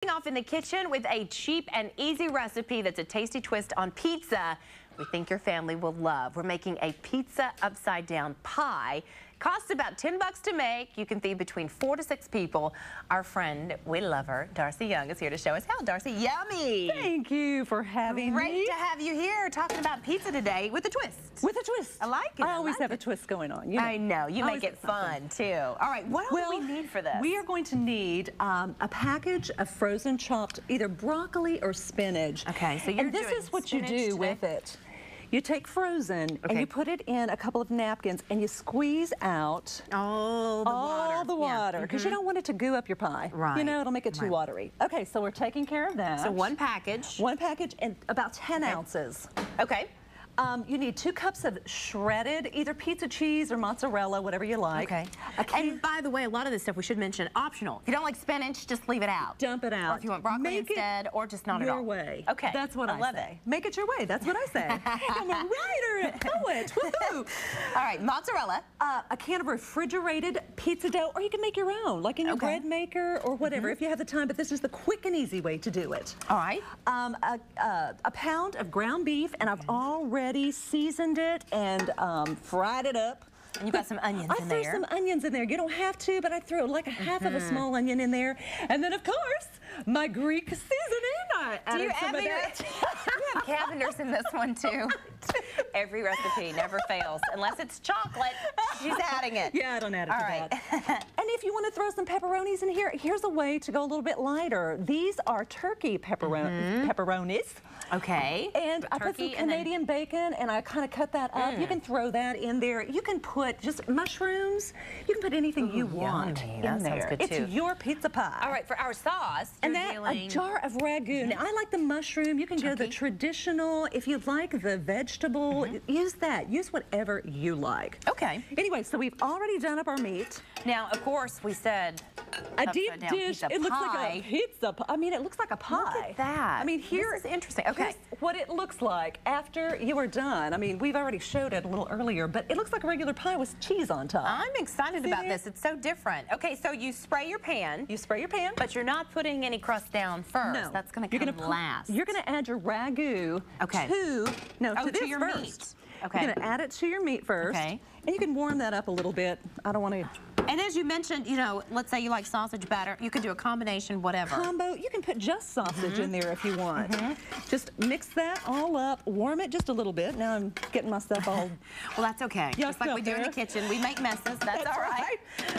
Off in the kitchen with a cheap and easy recipe that's a tasty twist on pizza we think your family will love. We're making a pizza upside down pie. Costs about $10 to make. You can feed between 4 to 6 people. Our friend, we love her, Darcy Young, is here to show us how. Darcy, yummy! Thank you for having me. Great to have you here talking about pizza today with a twist. With a twist. I like it. I always have a twist going on. I know. You make it fun, too. All right, what else do we need for this? We are going to need a package of frozen chopped either broccoli or spinach. Okay, so you're and this is what you do with it. You take frozen and you put it in a couple of napkins and you squeeze out all the water. Because you don't want it to goo up your pie. Right. You know, it'll make it too watery. Okay, so we're taking care of that. So one package. One package and about 10 ounces. Okay. You need 2 cups of shredded, either pizza cheese or mozzarella, whatever you like. Okay. And by the way, a lot of this stuff we should mention, optional. If you don't like spinach, just leave it out. Dump it out. Or if you want broccoli instead, or just not at all. Your way. Okay. That's what I love say. it. Make it your way. That's what I say. I'm a writer and poet. Woohoo! All right, mozzarella. A can of refrigerated pizza dough, or you can make your own, like in your bread maker or whatever, if you have the time. But this is the quick and easy way to do it. All right. A pound of ground beef, and I've already seasoned it and fried it up. And you got some onions in there. I threw some onions in there. You don't have to, but I threw like a half of a small onion in there. And then, of course, my Greek seasoning. I added some of that. You have Cavenders in this one, too. Every recipe never fails. Unless it's chocolate, she's adding it. Yeah, I don't add it to that. And if you want to throw some pepperonis in here, here's a way to go a little bit lighter. These are turkey pepperonis. Okay. And I put some Canadian bacon, and I kind of cut that up. You can throw that in there. You can put just mushrooms. You can put anything you want in there. Sounds good too. It's your pizza pie. All right, for our sauce, and that a jar of ragu. Now, I like the mushroom. You can go the traditional. If you like the vegetable, use that. Use whatever you like. Okay. Anyway, so we've already done up our meat. Now, of course, we said a deep dish. It looks like a pizza pie. I mean, it looks like a pie. Look at that. I mean, here this is interesting. Okay. Here's what it looks like after you are done. I mean, we've already showed it a little earlier, but it looks like a regular pie with cheese on top. I'm excited about this. It's so different. Okay, so you spray your pan. You spray your pan. But you're not putting any crust down first. No. That's going to come last. You're going to add your ragu to your meat. Okay. You're going to add it to your meat first. Okay. And you can warm that up a little bit. I don't want to... And as you mentioned, you know, let's say you like sausage batter, you could do a combination, whatever. You can put just sausage in there if you want. Just mix that all up, warm it just a little bit. Now I'm getting myself all... Well, that's okay. Just like we do in the kitchen. We make messes. That's all right.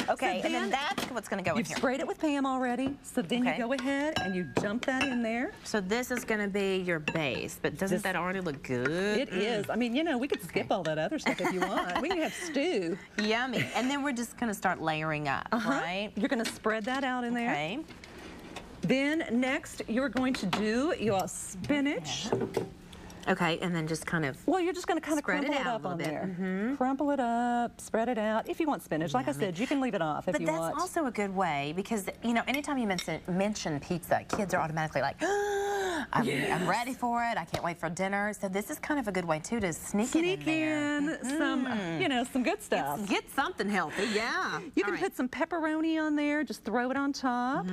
Okay, so and then that's what's going to go in here. You've sprayed it with Pam already, so then you go ahead and you dump that in there. So this is going to be your base, but doesn't that already look good? It is. I mean, you know, we could skip all that other stuff if you want. We can have stew. Yummy. And then we're just going to start layering up, right? You're going to spread that out in there. Okay. Then next, you're going to do your spinach. Okay, and then just kind of... Well, you're just going to kind of crumple it up on there. Crumple it up, spread it out. If you want spinach, like I said, you can leave it off if you want. But that's also a good way because, you know, anytime you mention pizza, kids are automatically like, I'm ready for it. I can't wait for dinner. So this is kind of a good way, too, to sneak it in there. Some, you know, some good stuff. Get something healthy, yeah. You can put some pepperoni on there. Just throw it on top.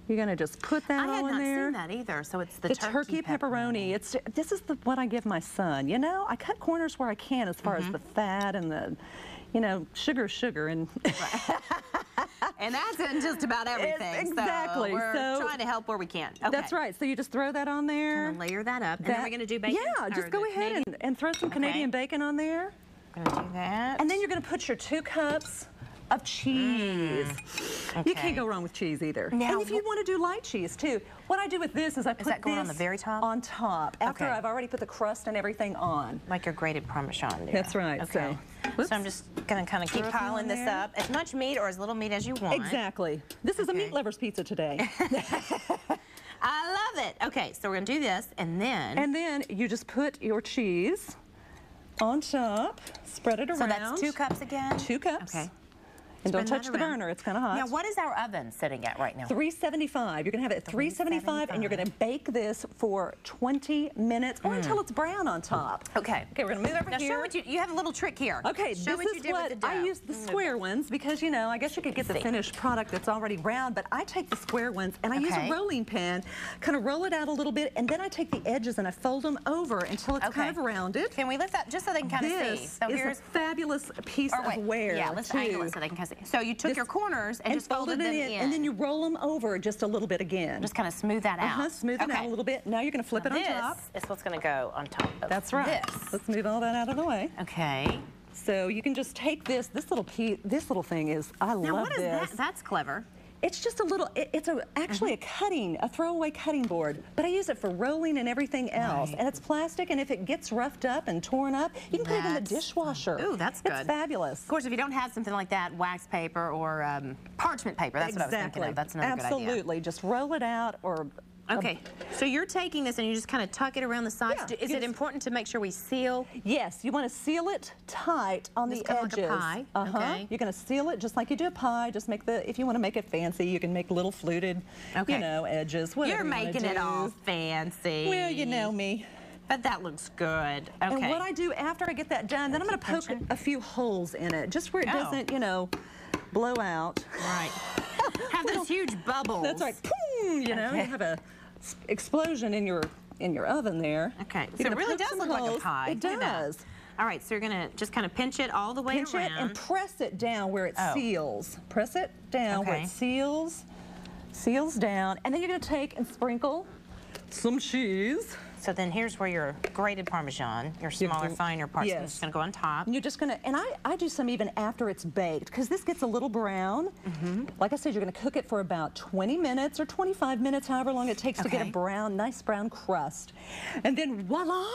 You're going to just put that all in there. I had not seen that either, so it's the turkey pepperoni. This is what I give my son. You know, I cut corners where I can as far as the fat and the, you know, sugar and... And that's in just about everything. Exactly. So we're trying to help where we can. Okay. That's right. So you just throw that on there. And layer that up. And then we're going to do bacon. Yeah, just go ahead and throw some Canadian bacon on there. I'm going to do that. And then you're going to put your 2 cups of cheese. You can't go wrong with cheese either. Now, and if you want to do light cheese too, what I do with this is I put that going on the very top? On top, after I've already put the crust and everything on. Like your grated Parmesan there. That's right. Okay. So I'm just going to kind of keep piling this up. As much meat or as little meat as you want. Exactly. This is a meat lover's pizza today. I love it. Okay, so we're going to do this and then... And then you just put your cheese on top, spread it around. So that's 2 cups again? 2 cups. Okay. And don't touch the burner, it's kind of hot. Now, what is our oven sitting at right now? 375. You're going to have it at 375, and you're going to bake this for 20 minutes or until it's brown on top. Okay. Okay, we're going to move over now here. Show what you have a little trick here. Okay, show this is what I use the square ones because, you know, I guess you could get the finished product that's already round, but I take the square ones and I use a rolling pin, kind of roll it out a little bit, and then I take the edges and I fold them over until it's kind of rounded. Can we lift that just so they can kind of see? So here's a fabulous piece of ware. Yeah, let's angle it so they can kind of see. So you took your corners and just folded them in. And then you roll them over just a little bit again. Just kind of smooth that out. Smooth it out a little bit. Now you're going to flip it on top. This is what's going to go on top of That's right. this. Let's move all that out of the way. Okay. So you can just take this little piece, this little thing is, I love this. Now what is that? That's clever. It's just a little, it's actually a throwaway cutting board, but I use it for rolling and everything else. And it's plastic, and if it gets roughed up and torn up, you can put it in the dishwasher. Ooh, that's good. It's fabulous. Of course, if you don't have something like that, wax paper or parchment paper, that's what I was thinking of. That's another good idea. Absolutely. Just roll it out or... Okay, so you're taking this and you just kind of tuck it around the sides. Yeah, is it important to make sure we seal? Yes, you want to seal it tight on the edges. Like a pie. Okay. You're going to seal it just like you do a pie. Just make if you want to make it fancy, you can make little fluted, you know, edges. You're making it all fancy. Well, you know me. But that looks good. Okay. And what I do after I get that done, then I'm going to poke a few holes in it, just where it doesn't, you know, blow out. Right. Have those huge bubbles. That's right. Boom, you know, you have a explosion in your oven there. Okay, so it really does look like a pie. It does. All right, so you're gonna just kind of pinch it all the way around. Pinch it and press it down where it seals. Press it down where it seals down, and then you're gonna take and sprinkle some cheese. So then here's where your grated Parmesan, your smaller, finer parts, is just going to go on top. And you're just going to, and I do some even after it's baked, because this gets a little brown. Like I said, you're going to cook it for about 20 minutes or 25 minutes, however long it takes to get a brown, nice brown crust. And then voila,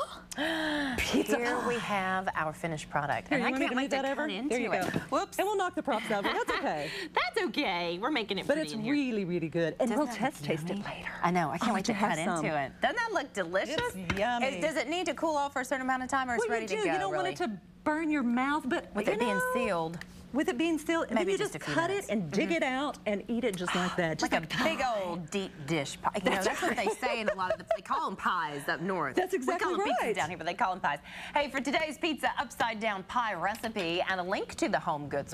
pizza. Here we have our finished product. Here, and I can't wait to cut into there you it. Go. Whoops. And we'll knock the props out, but that's okay. That's okay. We're making it but pretty it's really, really good. And we'll taste it later. I know. I can't wait to cut into it. Doesn't that look delicious? It's yummy. Does it need to cool off for a certain amount of time, or it's ready to go? You don't want it to burn your mouth, but with it being sealed. With it being sealed, and maybe then you just cut it and dig it out and eat it just like that. Just like a big old deep dish pie. You know, that's what they say in a lot of they call them pies up north. That's exactly right. We call them pizzas down here, but they call them pies. Hey, for today's pizza upside down pie recipe and a link to the Home Goods